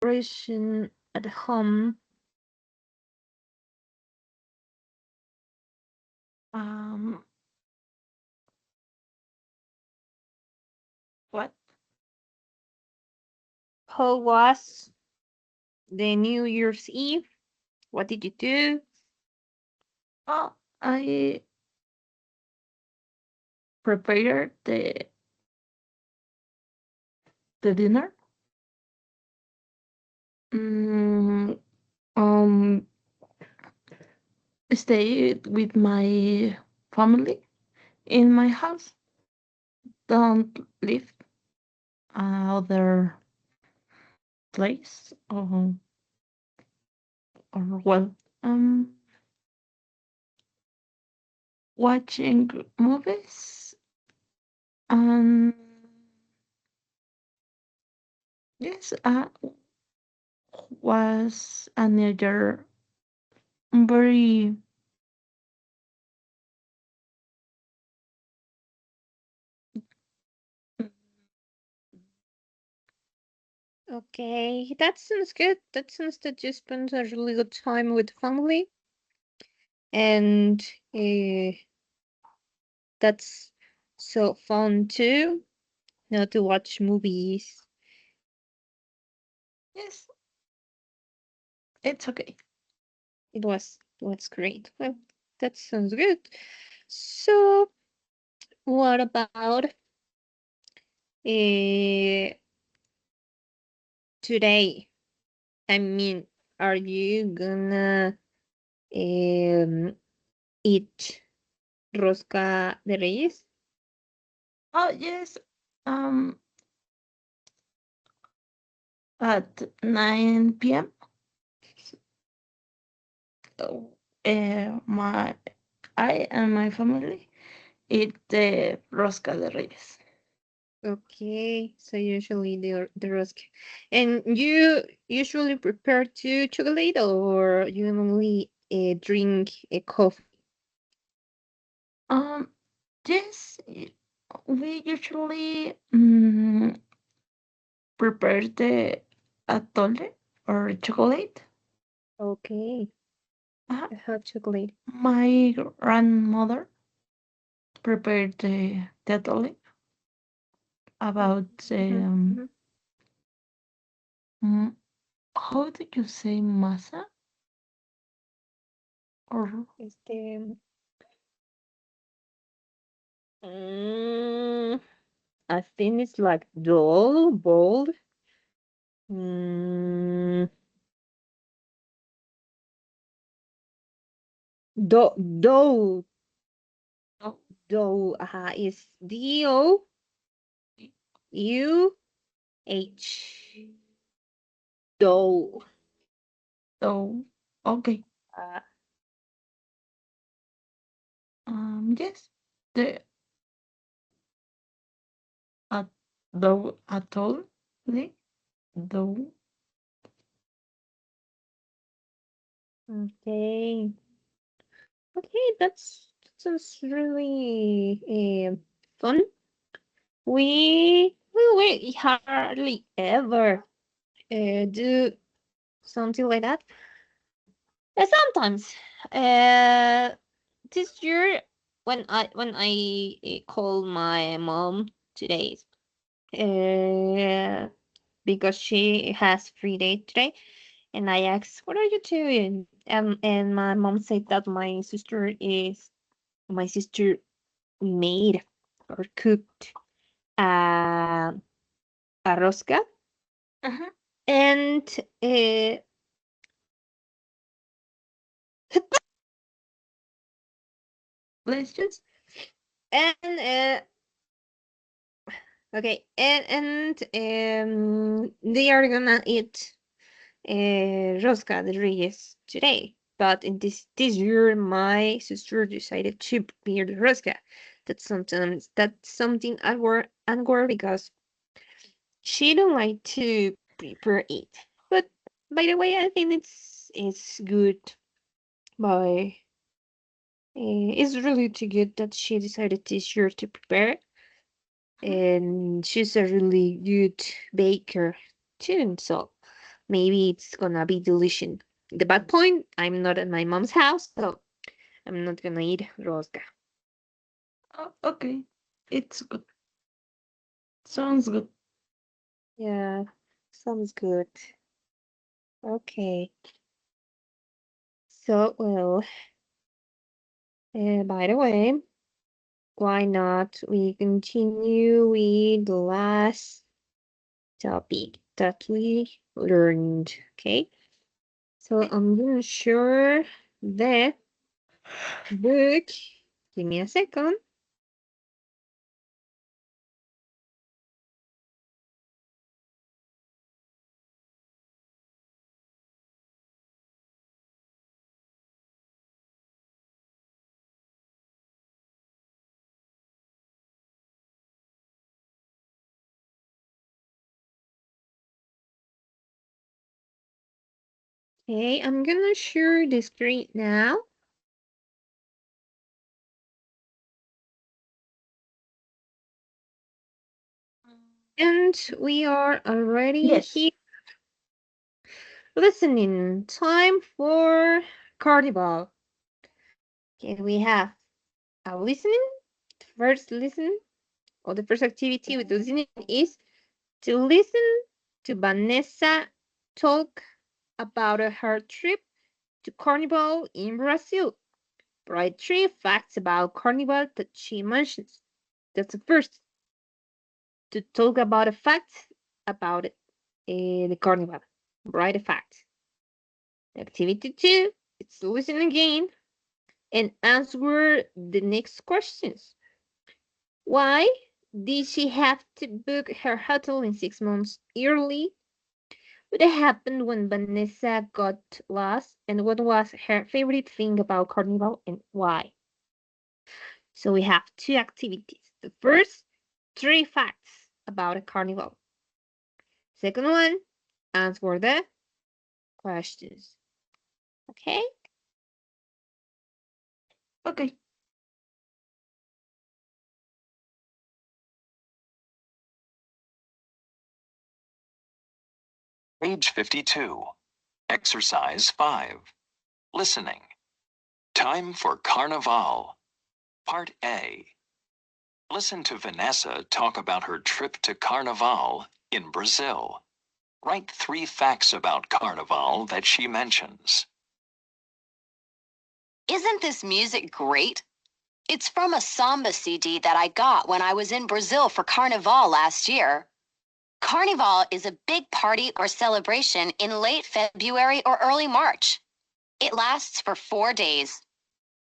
celebration at home. Um, what? How was the New Year's Eve? What did you do? Oh, I prepared the dinner. Mm, um, stayed with my family in my house. Don't leave other place or well, um, watching movies and yes, was another very Okay, that sounds good. That sounds that you spent a really good time with the family, and uh, that's so fun too. Now to watch movies. yes, it's okay. It was great. Well, that sounds good. So, what about uh, today? I mean, are you gonna um, eat rosca de reyes? Oh yes, um, at 9 p.m. My I and my family eat the rosca de reyes. Okay, so usually the rosca, and you usually prepare to chocolate or you normally drink a coffee. Um, yes, we usually prepare the atole or chocolate. Okay, Uh, I have chocolate. my grandmother prepared the atole about Mm-hmm, mm-hmm. mm, how do you say masa or Este, mm, I think it's like dull, bold. Mm, dough, oh, is Douh. Dough. so okay. Uh, Yes, the at the atole, though. okay. Okay, that sounds really fun. We hardly ever do something like that. Sometimes, uh, this year when I call my mom today, uh, because she has free day today, and I asked, "What are you doing?" And my mom said that my sister made or cooked uh, a rosca, Uh-huh. and Let's you. and okay, and they are gonna eat rosca de reyes today. But in this year, my sister decided to prepare the rosca. That's something awkward because she don't like to prepare it. But by the way, I think it's good. By it's really too good that she decided this year to prepare, Uh-huh. and she's a really good baker too. So maybe it's gonna be delicious. The bad point, I'm not at my mom's house, so I'm not gonna eat rosca. Okay, it's good. Sounds good. Yeah, sounds good. Okay. So, well, by the way, why not we continue with the last topic that we learned, okay? So I'm gonna share the book. Give me a second. Okay, I'm gonna share the screen now. And we are already Yes. here. Listening time for carnival. Okay, we have a listening. First listen, or the first activity with listening is to listen to Vanessa talk about her trip to Carnival in Brazil. Write 3 facts about Carnival that she mentions. That's the first. To talk about a fact about the Carnival. Write a fact. Activity 2, it's listen again and answer the next questions. Why did she have to book her hotel in 6 months early? What happened when Vanessa got lost? And what was her favorite thing about Carnival and why? So we have 2 activities. The first, 3 facts about a carnival. Second one, answer the questions. Okay? Okay. Page 52. Exercise 5. Listening. Time for Carnival. Part A. Listen to Vanessa talk about her trip to Carnival in Brazil. Write 3 facts about Carnival that she mentions. Isn't this music great? It's from a samba CD that I got when I was in Brazil for Carnival last year. Carnival is a big party or celebration in late February or early March. It lasts for 4 days.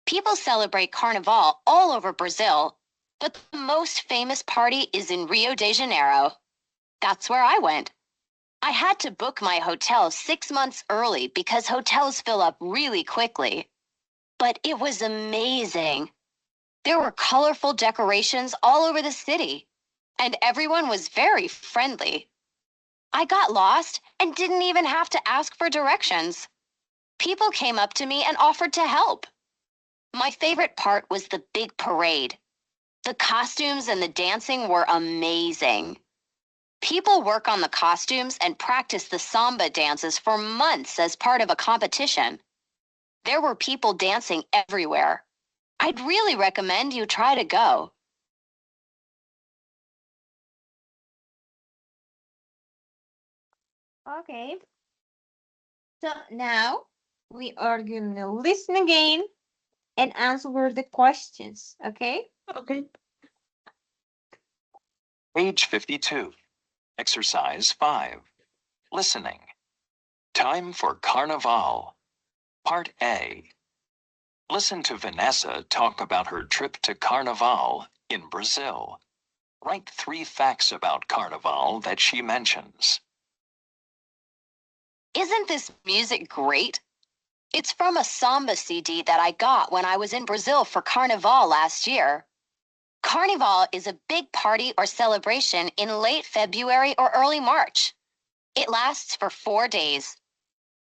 People celebrate Carnival all over Brazil, but the most famous party is in Rio de Janeiro. That's where I went. I had to book my hotel 6 months early because hotels fill up really quickly. But it was amazing. There were colorful decorations all over the city, and everyone was very friendly. I got lost and didn't even have to ask for directions. People came up to me and offered to help. My favorite part was the big parade. The costumes and the dancing were amazing. People work on the costumes and practice the samba dances for months as part of a competition. There were people dancing everywhere. I'd really recommend you try to go. Okay. So now we are gonna listen again and answer the questions. Okay? Okay. Page 52. Exercise 5. Listening. Time for Carnival. Part A. Listen to Vanessa talk about her trip to Carnival in Brazil. Write 3 facts about Carnival that she mentions. Isn't this music great? It's from a samba CD that I got when I was in Brazil for Carnival last year. Carnival is a big party or celebration in late February or early March. It lasts for 4 days.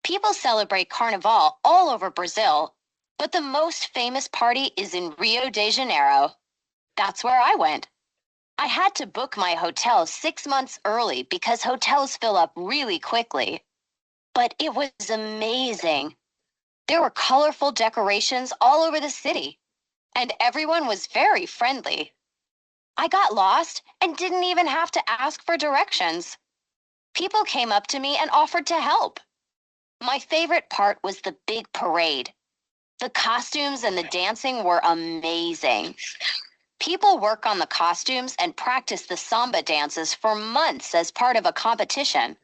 People celebrate Carnival all over Brazil, but the most famous party is in Rio de Janeiro. That's where I went. I had to book my hotel 6 months early because hotels fill up really quickly. but it was amazing. There were colorful decorations all over the city, and everyone was very friendly. I got lost and didn't even have to ask for directions. People came up to me and offered to help. My favorite part was the big parade. The costumes and the dancing were amazing. People work on the costumes and practice the samba dances for months as part of a competition.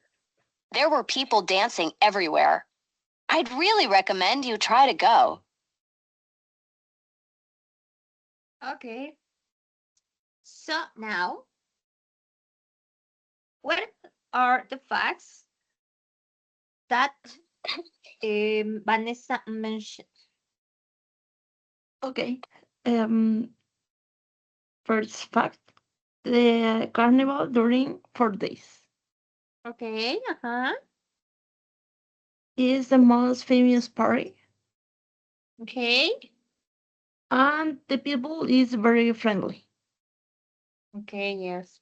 There were people dancing everywhere. I'd really recommend you try to go. Okay. So now, what are the facts that Vanessa mentioned? Okay. Um, First fact: the carnival during 4 days Okay. Uh-huh. is the most famous party, Okay. and the people is very friendly. Okay. Yes.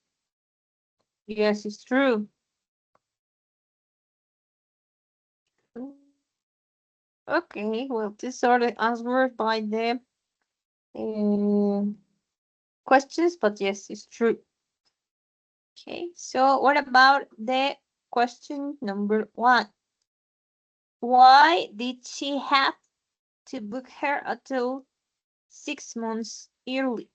Yes, it's true. Okay. Well, these are the answers by the uh, questions, but yes, it's true. Okay. So, what about the question number one? Why did she have to book her hotel 6 months early?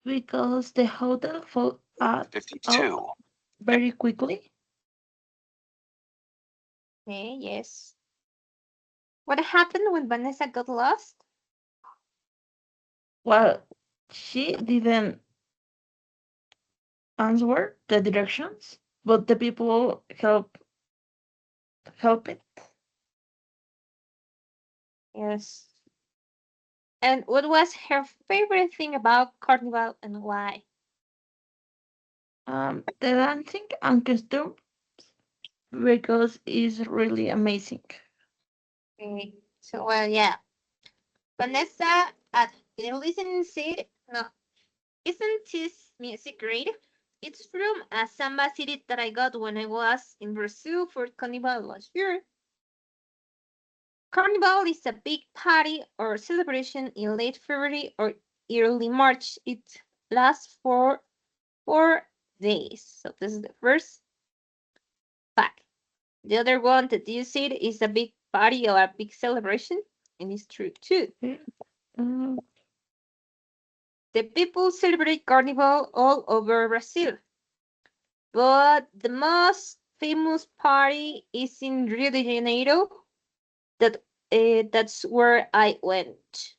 Because the hotel filled up 52. very quickly. Okay, yes. What happened when Vanessa got lost? Well, she didn't answer the directions, but the people help it. Yes. And what was her favorite thing about Carnival and why? The dancing and costume because it's really amazing. Okay. So, well, yeah. Vanessa at the listening said, no, isn't this music great? It's from a samba city that I got when I was in Brazil for Carnival last year. Carnival is a big party or celebration in late February or early March. It lasts for 4 days. So this is the first fact. The other one that you said is a big party or a big celebration, and it's true too. Okay. Uh, The people celebrate Carnival all over Brazil, but the most famous party is in Rio de Janeiro. That's where I went.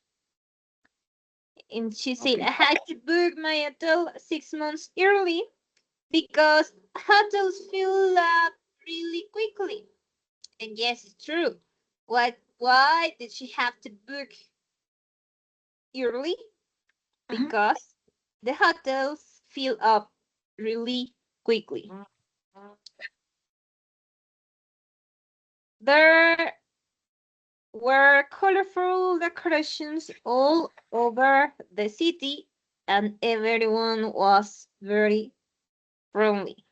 And she said I okay. had to book my hotel 6 months early because hotels fill up really quickly. And yes, it's true. Why did she have to book early? Mhm. Because the hotels fill up really quickly. There were colorful decorations all over the city, and everyone was very friendly.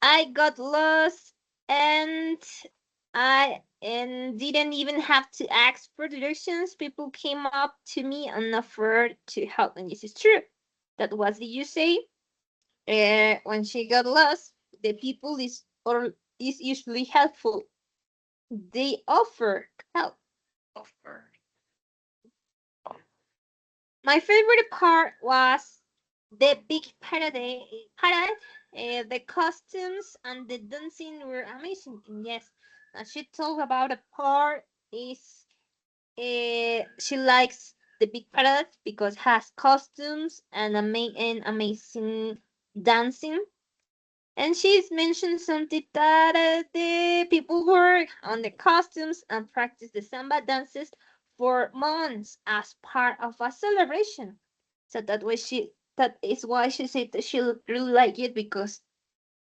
I got lost and I didn't even have to ask for directions. People came up to me and offered to help, and this is true. That was the you say. When she got lost, the people is usually helpful. They offer help. Offer. My favorite part was the big parade. The costumes and the dancing were amazing. And yes, she talked about a part is she likes the big parade because it has costumes and amazing dancing. And she's mentioned something that the people work on the costumes and practice the samba dances for months as part of a celebration. So that is why she said that she really like it because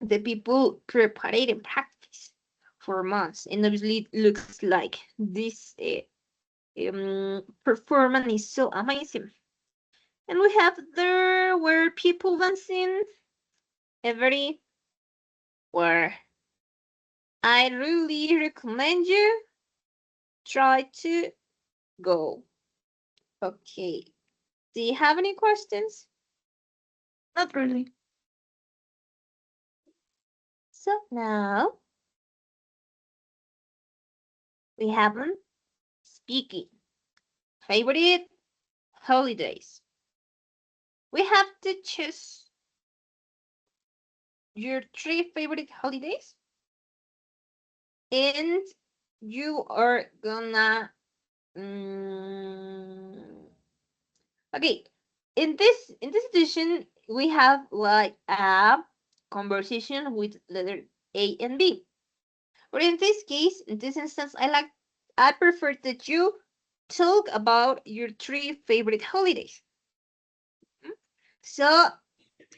the people prepare and practice for months, and obviously it looks like this performance is so amazing. And we have there where people dancing everywhere. I really recommend you try to go. Okay. Do you have any questions? Not really. So now we have speaking favorite holidays. We have to choose your 3 favorite holidays, and you are gonna. Okay, in this edition, we have like a conversation with letter A and B. But in this case, in this instance, I prefer that you talk about your 3 favorite holidays. So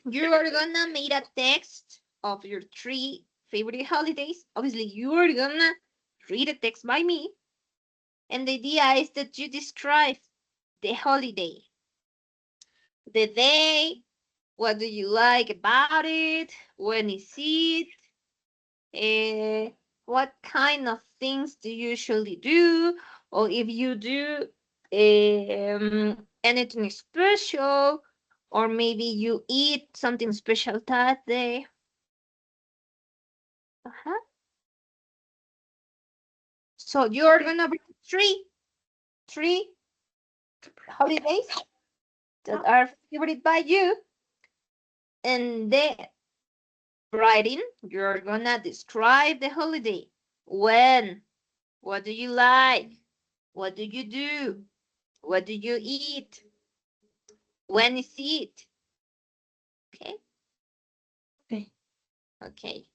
you are gonna make a text of your 3 favorite holidays. Obviously, you are gonna read a text by me, and the idea is that you describe the holiday, the day, what do you like about it, when is it, what kind of things do you usually do, or if you do anything special, or maybe you eat something special that day. Uh-huh. So you're gonna bring three holidays that are favorite by you, and then writing, you're gonna describe the holiday. When? What do you like? What do you do? What do you eat? When is it? Okay. Okay. Okay.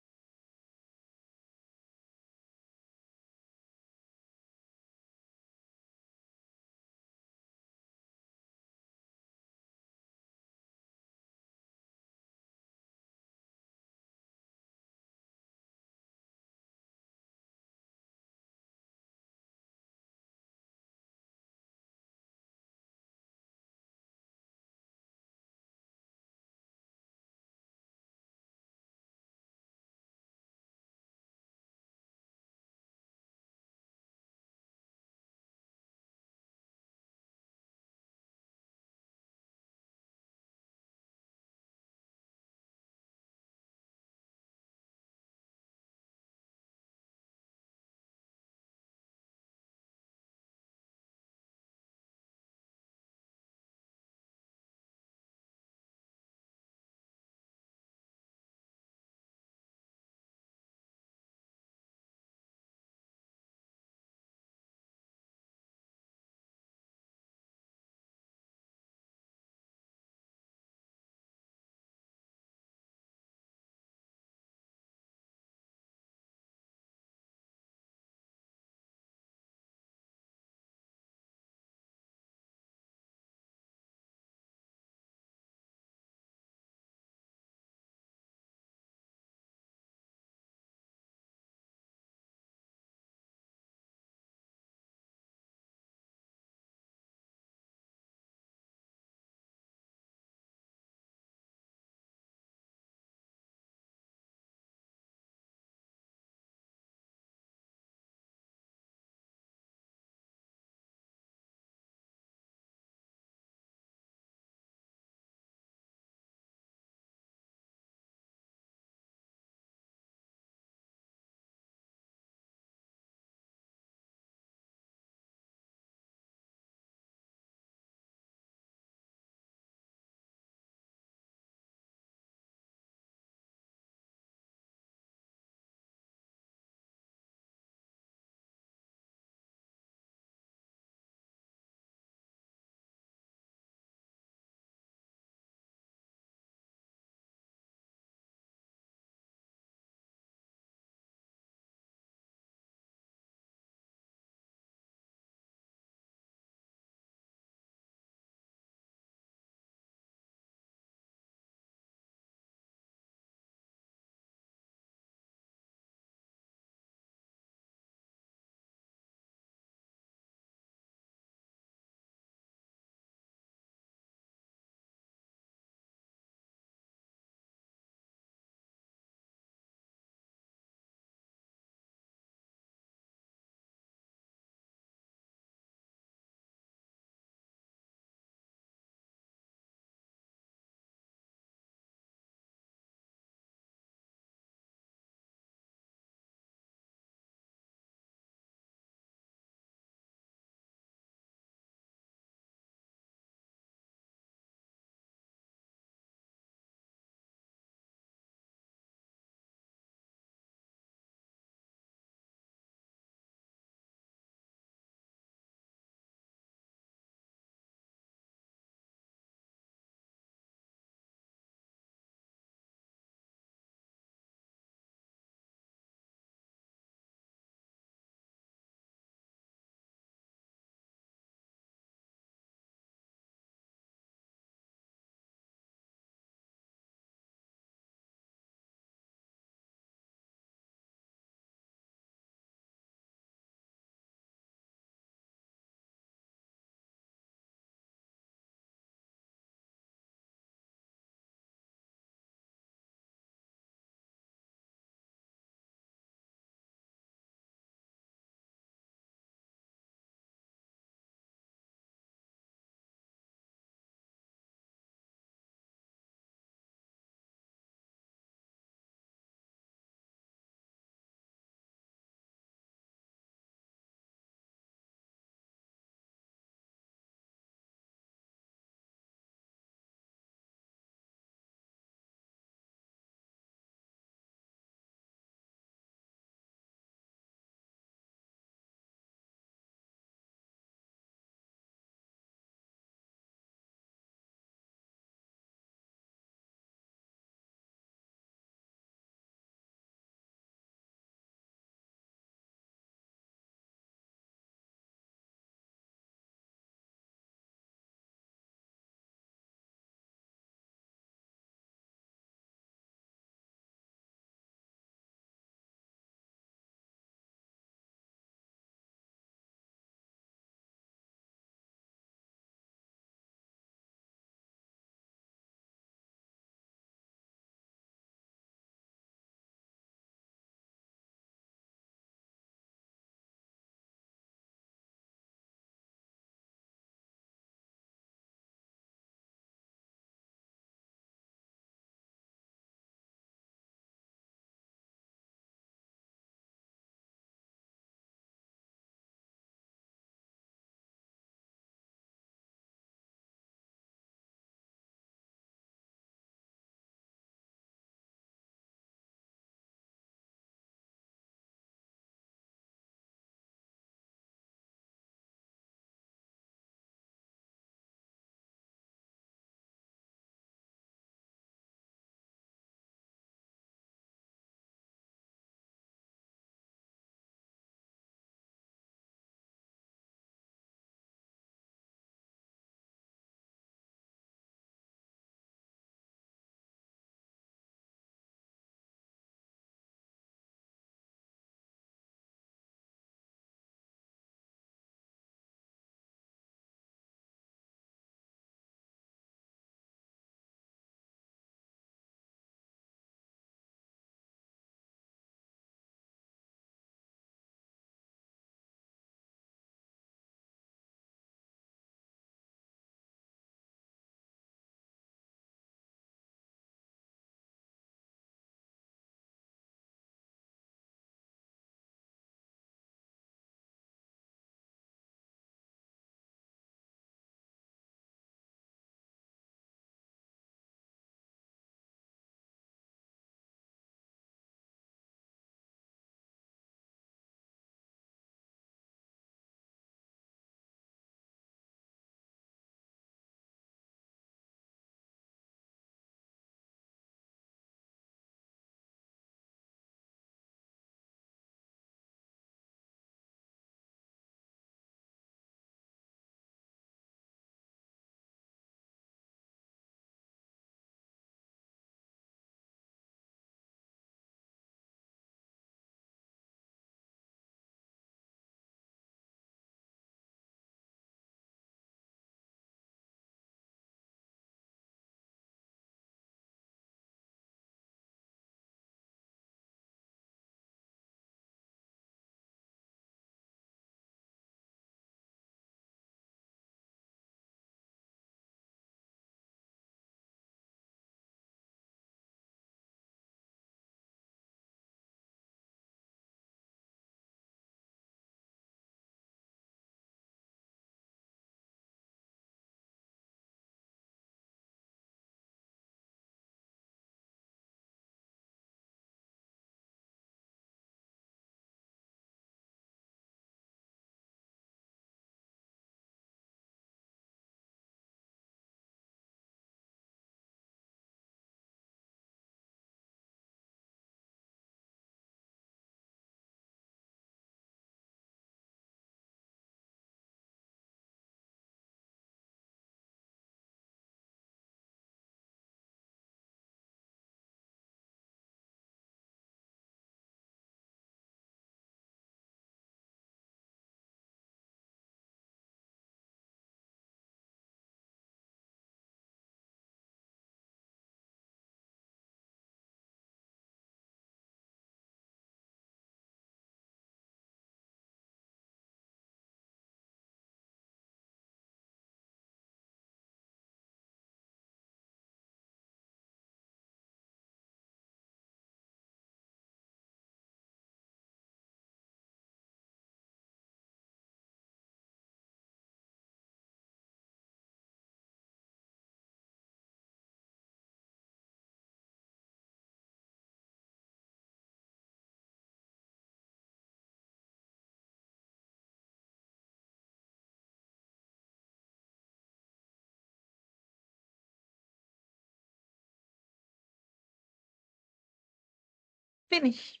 Finish.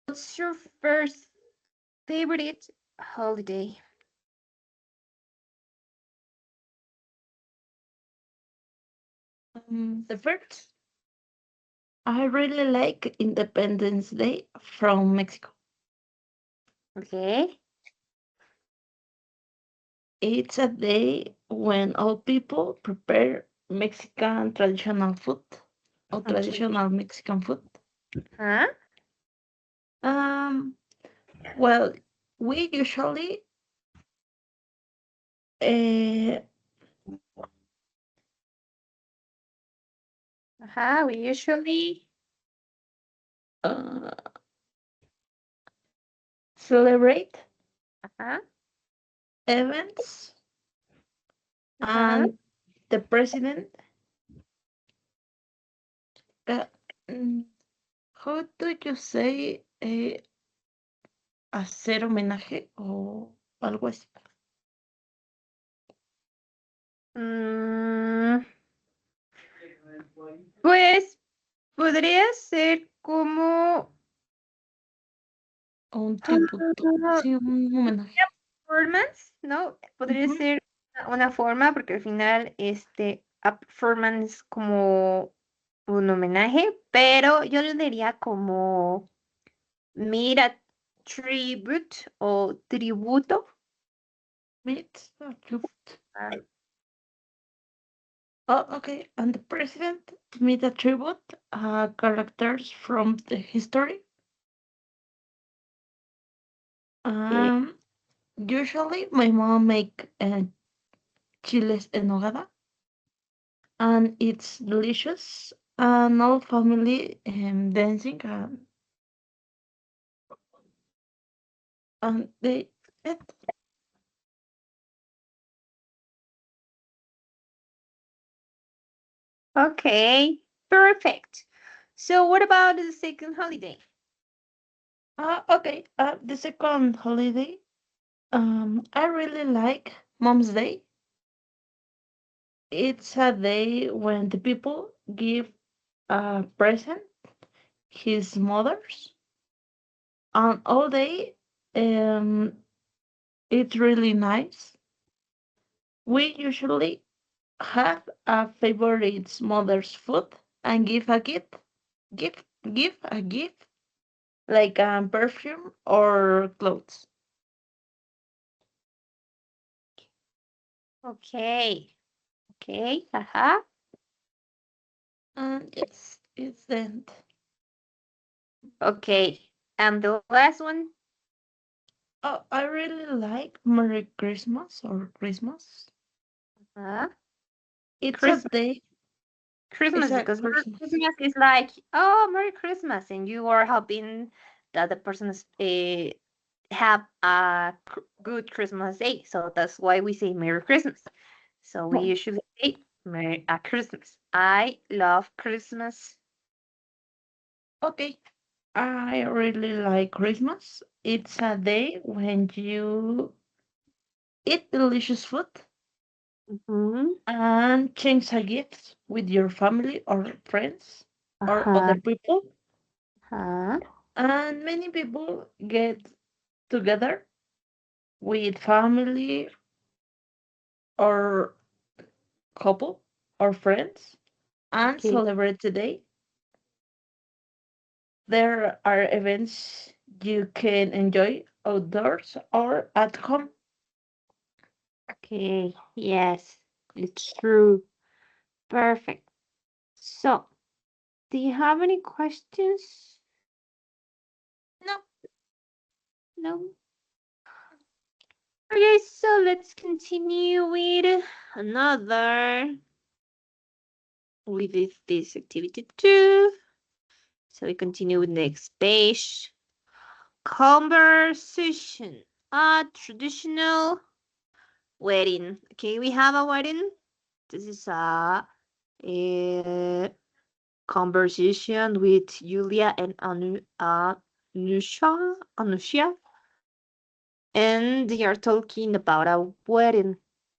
What's your first favorite holiday? The first, I really like Independence Day from Mexico. Okay. It's a day when all people prepare Mexican traditional food or Okay. traditional Mexican food. Huh? Um, well, we usually uh, We usually. uh, celebrate Uh-huh. events, Uh-huh. and the president, uh, mm, how do you say, hacer homenaje o algo así? Mm, pues podría ser como O un tributo, ah, sí, un homenaje. performance, ¿no? Podría Ujú. ser una forma, porque al final, a performance como un homenaje, pero yo lo diría como mira tribute o tributo. Meet a tribute. Ah, Oh, okay. And the president meet a tribute characters from the history. eh, Um, Usually my mom make chiles en nogada, and it's delicious. And all family dancing, and they eat. Okay, perfect. So what about the second holiday? Okay. The second holiday, I really like Mom's Day. It's a day when the people give a present his mothers, and all day, um, it's really nice. We usually have a favorite mother's food and gift, give a gift like a perfume or clothes. Okay, okay, haha. And it's the end. Okay, and the last one? Oh, I really like Merry Christmas or Christmas. Uh, It's a Christmas. day. It's Christmas, a because Merry Christmas. Christmas is like, oh, Merry Christmas, and you are hoping that the person's have a good Christmas day. So that's why we say Merry Christmas. So we Oh, usually say Merry Christmas. I love Christmas. okay. I really like Christmas. It's a day when you eat delicious food Mm-hmm. and change a gift with your family or friends or Uh-huh. other people. Uh-huh. And many people get together with family or couple or friends and Okay. celebrate the day. There are events you can enjoy outdoors or at home. Okay. Yes, it's true. Perfect. So, do you have any questions? No, No. Okay, so let's continue with another with this activity too. So we continue with next page. Conversation. A traditional wedding. Okay, we have a wedding. This is a conversation with Julia and Anusha, and they are talking about a wedding.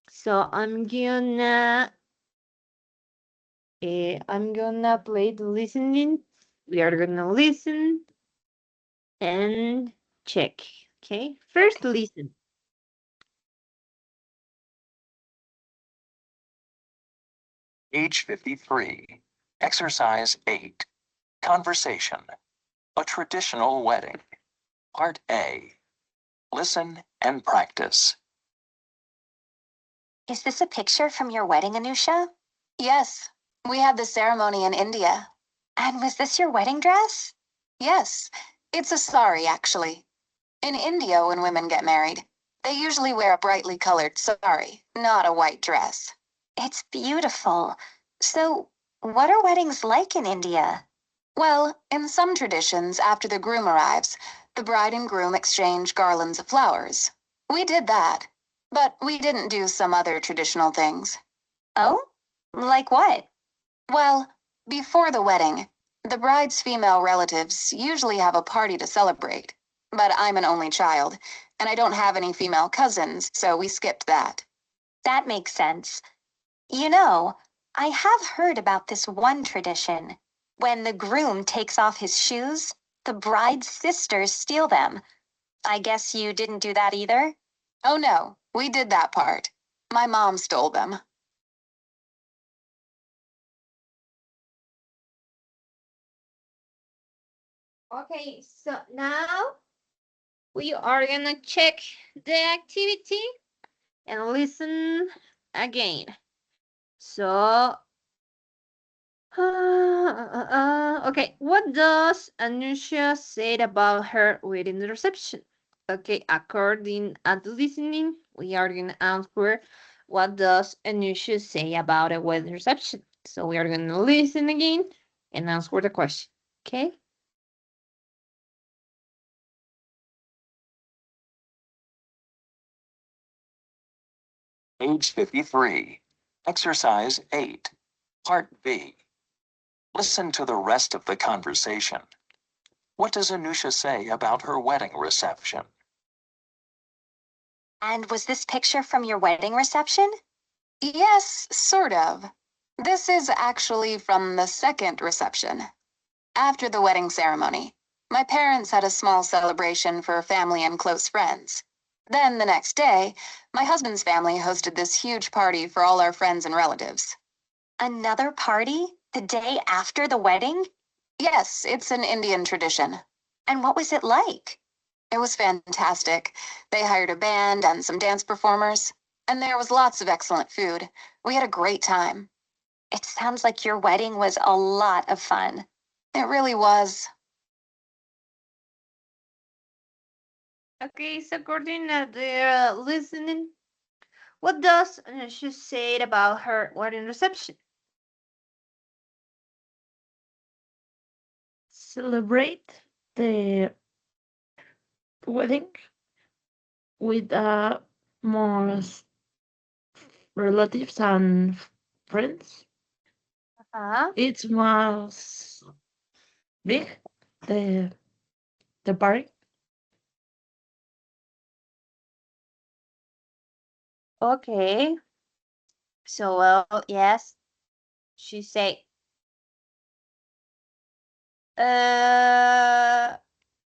So I'm gonna I'm gonna play the listening. We are gonna listen and check. Okay, first listen. Page 53. Exercise 8. Conversation. A traditional wedding. Part A. Listen and practice. Is this a picture from your wedding, Anusha? Yes. We had the ceremony in India. And was this your wedding dress? Yes. It's a sari, actually. In India, when women get married, they usually wear a brightly colored sari, not a white dress. It's beautiful. So, what are weddings like in India? Well, in some traditions, after the groom arrives, the bride and groom exchange garlands of flowers. We did that, but we didn't do some other traditional things. Oh? Like what? Well, before the wedding, the bride's female relatives usually have a party to celebrate. But I'm an only child, and I don't have any female cousins, so we skipped that. That makes sense. You know, I have heard about this one tradition. When the groom takes off his shoes, the bride's sisters steal them. I guess you didn't do that either? Oh no, we did that part. My mom stole them. Okay, so now we are gonna check the activity and listen again. So, okay, what does Anusha say about her wedding reception? Okay, according at the listening, we are gonna answer what does Anusha say about a wedding reception. So we are gonna listen again and answer the question. Okay. Page 53. Exercise 8. Part B. Listen to the rest of the conversation. What does Anusha say about her wedding reception? And was this picture from your wedding reception? Yes, sort of. This is actually from the second reception. After the wedding ceremony, my parents had a small celebration for family and close friends. Then the next day, my husband's family hosted this huge party for all our friends and relatives. Another party? The day after the wedding? Yes, it's an Indian tradition. And what was it like? It was fantastic. They hired a band and some dance performers, and there was lots of excellent food. We had a great time. It sounds like your wedding was a lot of fun. It really was. Okay, so according at the listening, what does Anusha say about her wedding reception? Celebrate the wedding with most relatives and friends. Uh-huh. It's most big, the the party. Okay. So, well, yes, she say, uh,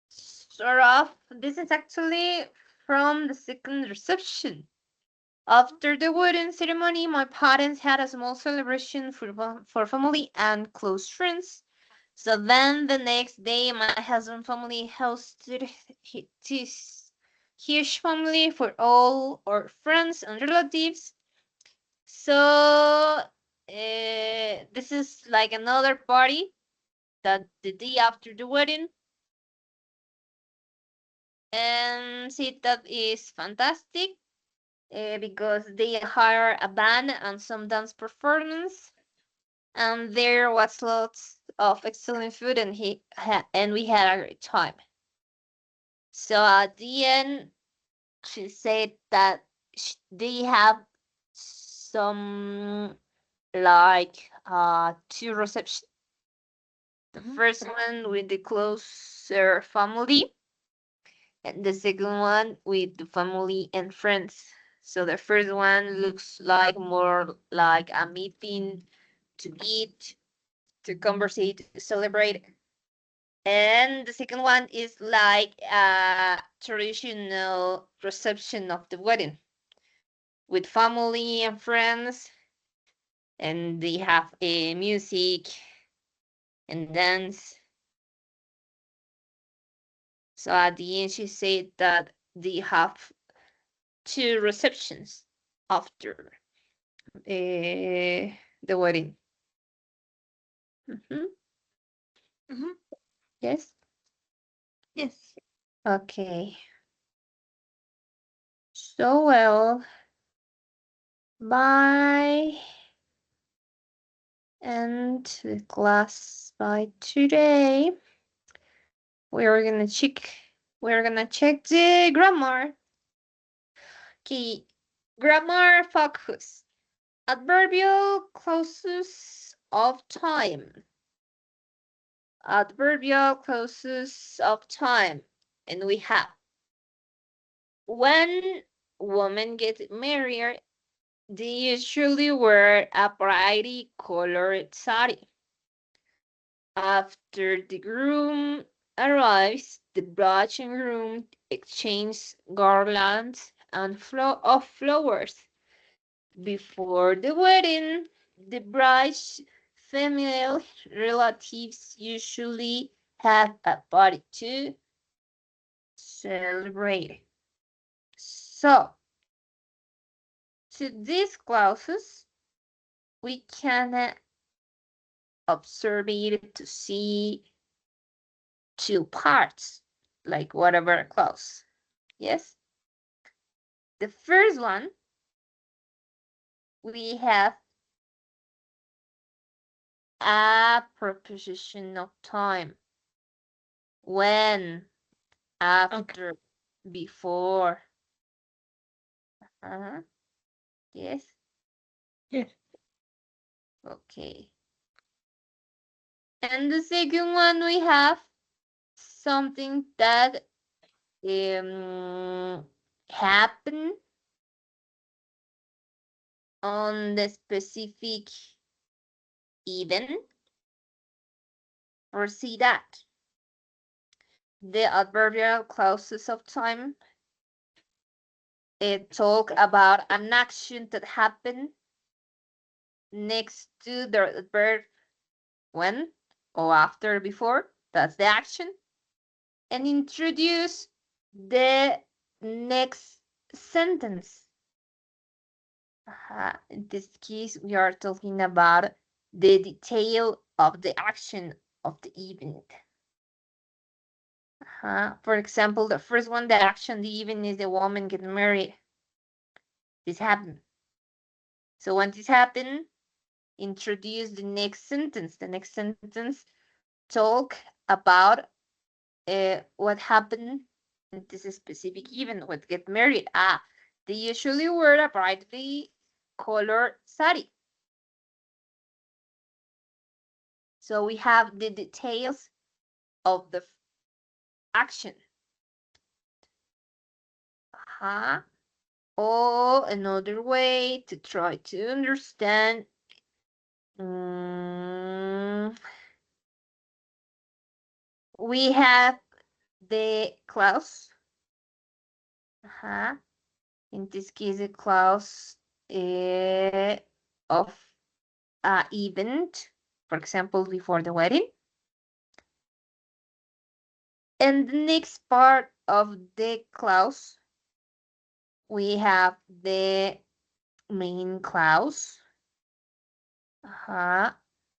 sort of. This is actually from the second reception. After the wedding ceremony, my parents had a small celebration for family and close friends. So then the next day, my husband family hosted his huge family for all our friends and relatives. So this is like another party that the day after the wedding, and see that is fantastic because they hire a band and some dance performance, and there was lots of excellent food, and and we had a great time. So at the end, she said that they have some like two receptions. The first one with the closer family, and the second one with the family and friends. So the first one looks like more like a meeting to eat, to conversate, to celebrate. And the second one is like a traditional reception of the wedding with family and friends, and they have a music and dance. So at the end, she said that they have two receptions after the wedding. Mhm. Mhm. Yes. Yes. Okay. So well. Bye. And the class by today. We're gonna check. We're gonna check the grammar. Okay. Grammar focus. Adverbial clauses of time. Adverbial clauses of time. And we have when women get married, they usually wear a bright colored sari. After the groom arrives, the bride and groom exchange garlands and of flowers. Before the wedding, the bride's female relatives usually have a party to celebrate. So, to these clauses, we can observe it to see two parts, like whatever clause. Yes? The first one, we have a preposition of time. When, after, before. Uh-huh. Yes? Yes. Okay. And the second one, we have something that happen on the specific event. Or see that the adverbial clauses of time talk about an action that happened next to the verb when or after before. That's the action. And introduce the next sentence. In this case, we are talking about the detail of the action of the event. For example, the first one, the action, the event is the woman getting married. This happened. So when this happened, introduce the next sentence. The next sentence talk about what happened in this specific event, what get married. They usually wear a brightly colored sari. So we have the details of the action. Or another way to try to understand we have the clause. In this case, the clause of event, for example, before the wedding. And the next part of the clause, we have the main clause. The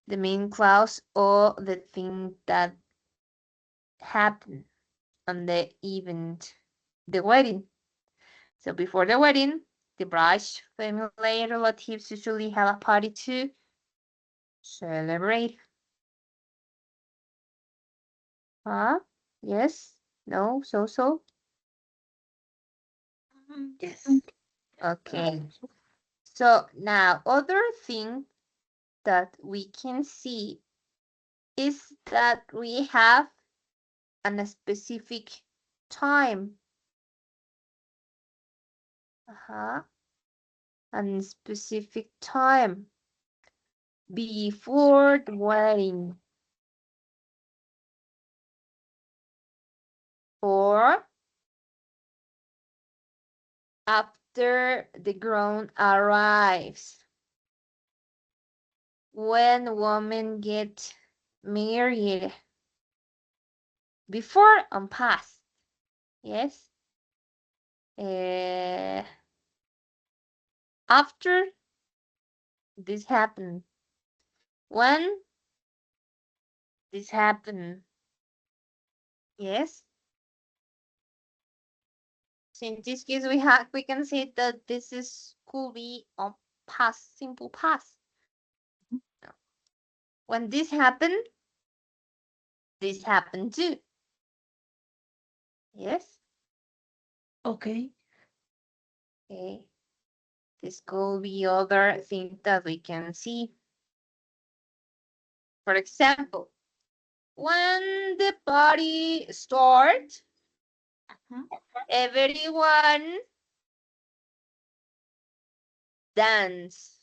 main clause or the thing that happened on the event, the wedding. So before the wedding, the bride's family relatives usually have a party to celebrate. Yes? No? So? Yes. Okay. So now, other thing that we can see is that we have a specific time. A specific time. before the wedding, or after the groom arrives. When women get married, before and past. Yes. Uh, after this happened. When this happened. Yes. So in this case, we can say that this is could be a past, simple past. When this happened too. Yes. Okay. Okay. This could be other thing that we can see. For example, when the party starts, Mhm. everyone dance.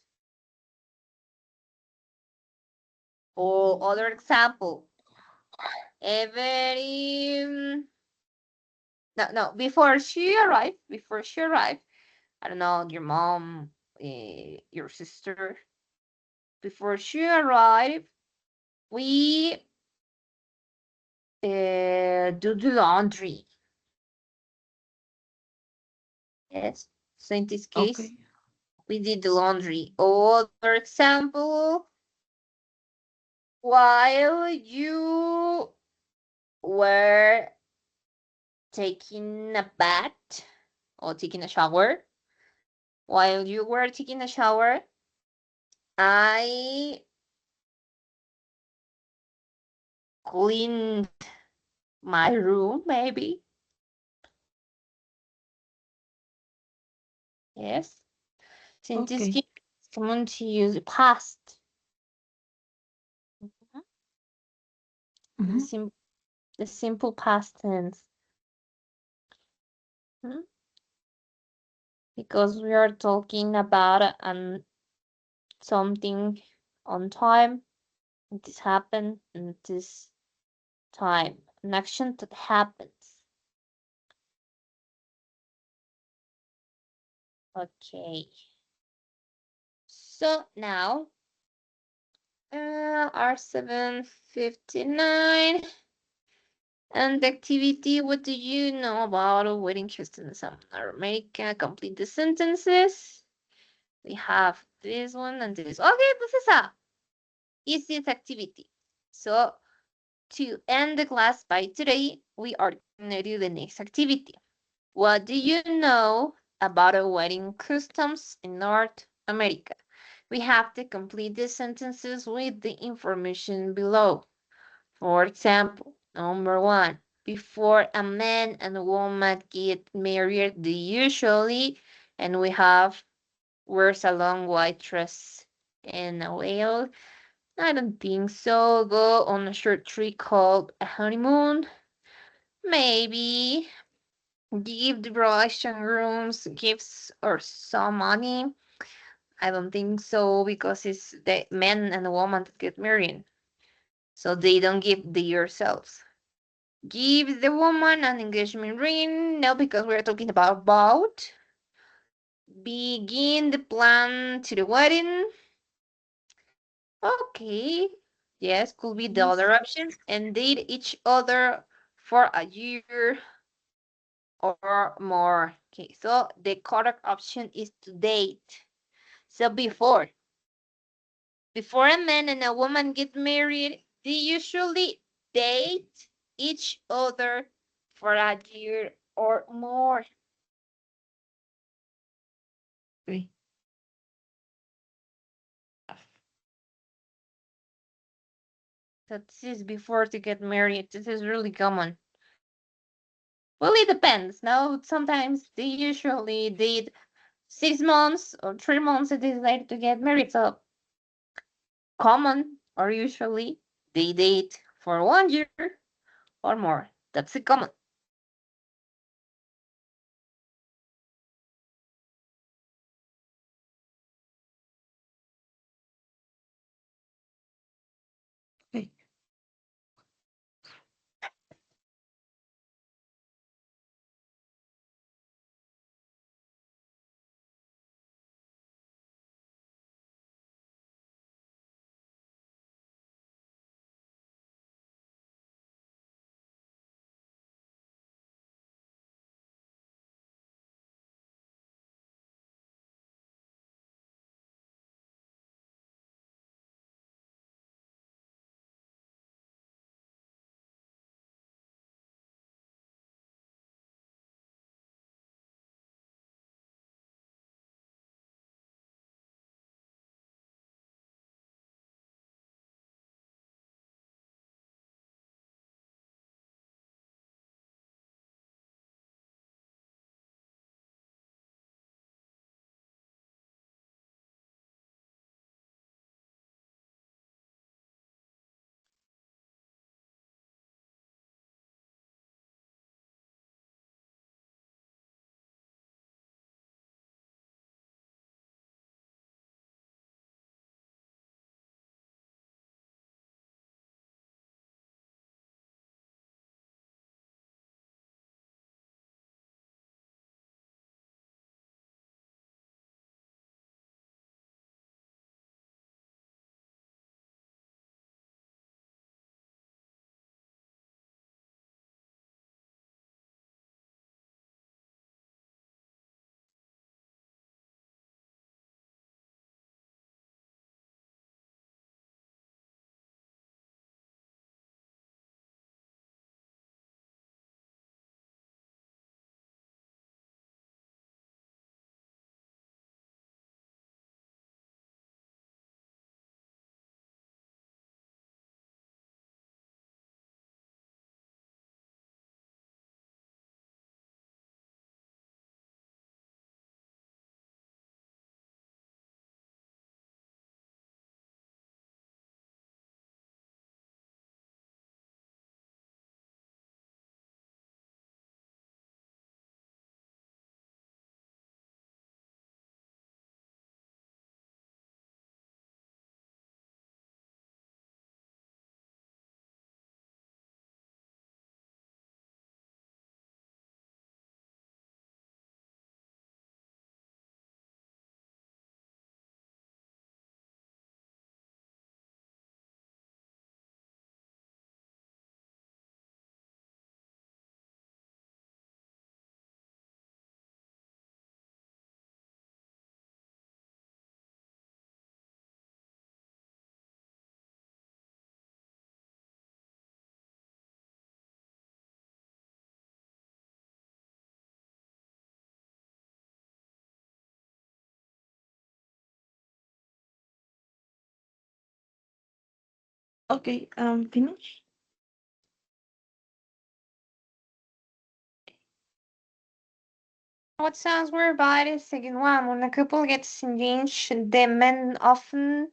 Or other example, every no, before she arrived, I don't know, your mom, your sister, before she arrived, we do the laundry. Yes. So in this case, Okay. we did the laundry. Other example, while you were taking a bath or taking a shower, while you were taking a shower, I cleaned my room, maybe. Yes. Since this Okay. case, it's common to use the past. Mhm. The, Mhm. sim- the simple past tense. Mhm. Because we are talking about something on time. This happened in this time. An action that happens. Okay. So now, R759. And the activity, what do you know about a wedding customs in America? Complete the sentences. We have this one and this. Okay, this is a easiest activity. So to end the class by today, we are gonna do the next activity. What do you know about a wedding customs in North America? We have to complete the sentences with the information below. For example, number one, before a man and a woman get married, they usually, and we have, wears a long white dress and a veil. I don't think so. Go on a short trip called a honeymoon. Maybe give the bride and grooms gifts or some money. I don't think so because it's the man and the woman that get married. So they don't give the yourselves. Give the woman an engagement ring. No, because we're talking about both. Begin the plan to the wedding. Okay. Yes, could be the Yes. other option. And date each other for a year or more. Okay, so the correct option is to date. So before a man and a woman get married, they usually date each other for a year or more. Okay. So this is before to get married. This is really common. Well, it depends. No, sometimes they usually date 6 months or 3 months and they decide to get married. So common or usually they date for 1 year or more. That's the common. Okay, finish. What sounds were by the second one? When a couple gets engaged, the men often.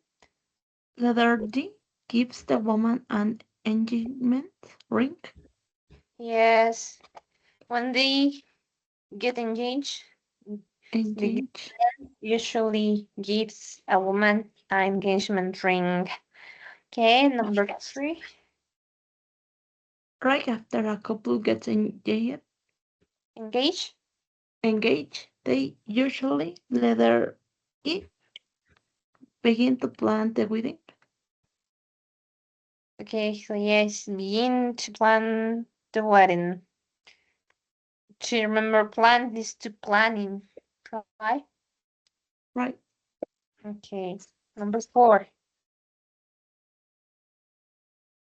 Letter D gives the woman an engagement ring. Yes. When they get engaged, the Engage. usually gives a woman an engagement ring. Okay, number three. Right after a couple gets Engage. engaged, they usually letter E begin to plan the wedding. Okay, so yes, begin to plan the wedding. To remember, plan is to planning, right? Right. Okay, number four.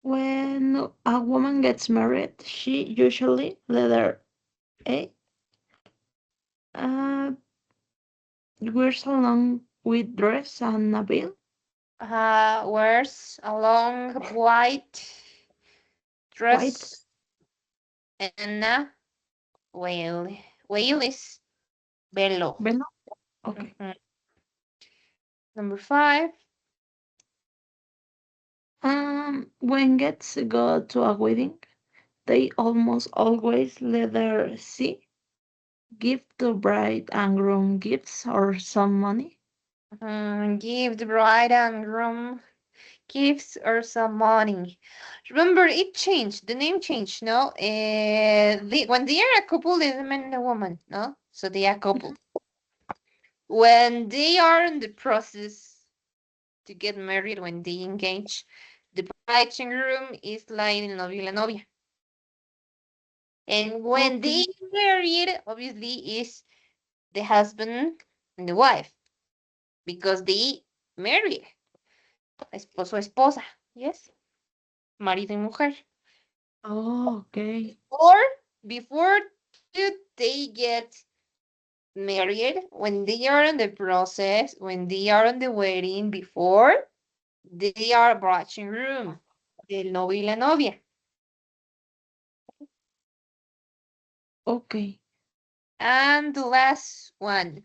When a woman gets married, she usually letter A uh, wears a long white dress and a veil. Wears a long white White dress and a veil. Veil is velo. veil. Okay. Mhm. Number five. When gets go to a wedding, they almost always letter C give the bride and groom gifts or some money. Give the bride and groom gifts or some money. Remember, it changed. The name changed. No, when they are a couple, it's a man and a woman. No, so they are a couple. When they are in the process to get married, when they engage, the bride and groom is like el novio y la novia. And when Okay. they married, obviously, is the husband and the wife because they married, esposo esposa. Yes, marido y mujer. Oh, okay. Or before they get married, when they are in the process, when they are on the wedding, before they are bride and groom, del novio y la novia. Okay. And the last one.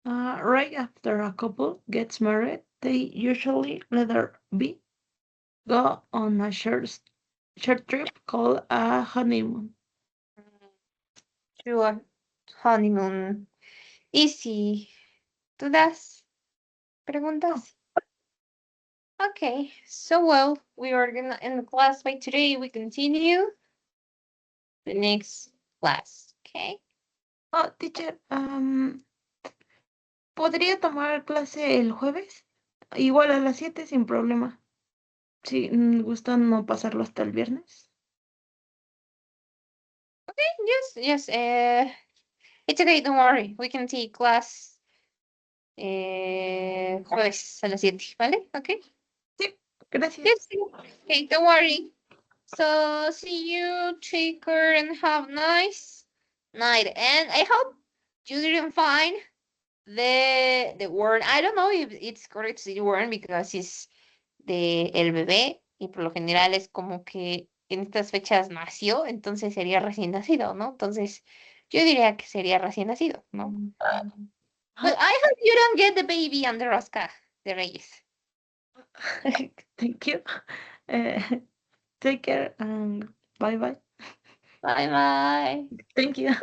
Right after a couple gets married, they usually letter B go on a short trip called a honeymoon. To a honeymoon. Easy. ¿Dudas? Oh, ¿Preguntas? Okay, so well, we are gonna end the class by today. We continue the next class. Okay. oh, teacher, ¿podría tomar clase el jueves? Igual a las 7 sin problema. Si gustan no pasarlo hasta el viernes. Yes, yes. It's okay. Don't worry. We can take class jueves a las 7, ¿vale? Okay. Sí, gracias. Yes. Okay. Don't worry. So see you. Take care and have a nice night. And I hope you didn't find the word. I don't know if it's correct to say the word because it's de el bebé y por lo general es como que en estas fechas nació, entonces sería recién nacido, ¿no? Entonces yo diría que sería recién nacido, ¿no? But I hope you don't get the baby on the rosca de Reyes. Thank you. Uh, take care and bye bye. Bye bye. Thank you.